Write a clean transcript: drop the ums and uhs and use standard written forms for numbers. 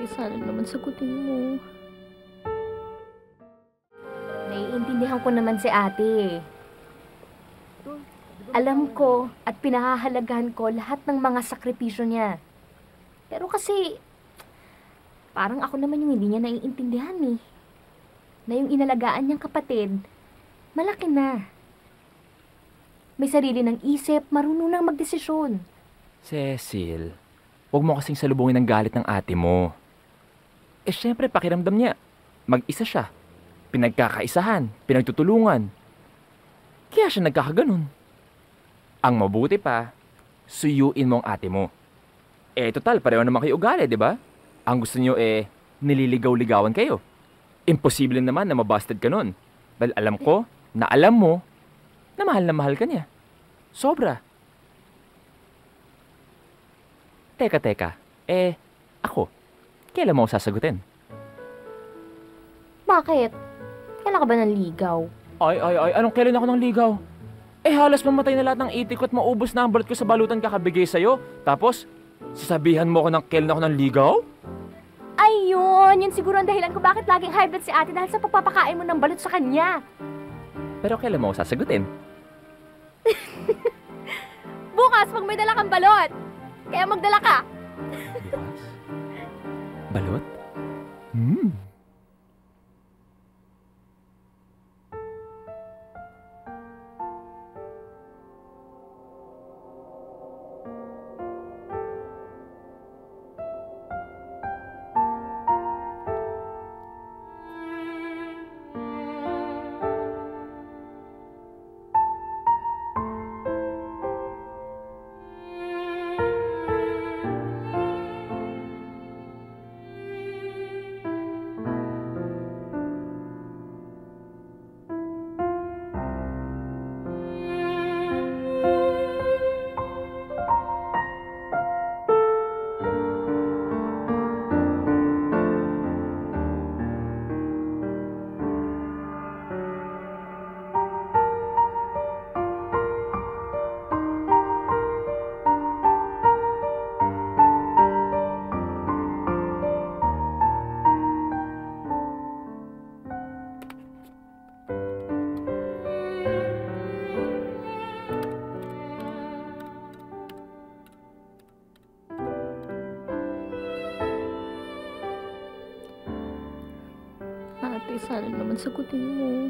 Ate, sana naman sagutin mo. Naiintindihan ko naman si ate. Alam ko at pinahahalagahan ko lahat ng mga sakripisyo niya. Pero kasi, parang ako naman yung hindi niya naiintindihan eh. Na yung inalagaan niyang kapatid, malaki na. May sarili ng isip, marunong nang magdesisyon. Cecil, huwag mo kasing salubungin ng galit ng ate mo. Eh syempre, pakiramdam niya. Mag-isa siya. Pinagkakaisahan, pinagtutulungan. Kaya siya nagkakaganon. Ang mabuti pa, suyuin mo ang ate mo. Eh total, pareho naman kayo ugali, di ba? Ang gusto niyo nililigaw-ligawan kayo. Imposible naman na mabasted ka nun. Dahil alam ko, na alam mo, na mahal ka niya. Sobra. Teka. Ako, kailan mo ako sasagutin? Bakit? Kailan ka ba nanligaw? Ay, anong kailan ako ng ligaw? Halos mamatay na lahat ng itik ko at maubos na ang balat ko sa balutan kakabigay sa'yo. Tapos, sasabihan mo ako ng kailan ako ng ligaw? Ayun! Yun siguro ang dahilan ko bakit laging high blood si ate dahil sa pagpapakain mo ng balot sa kanya. Pero kailan mo ako sasagutin? Bukas, pag may dala kang balot. Kaya magdala ka. Bukas? Balot? Ate, sana naman sagutin mo.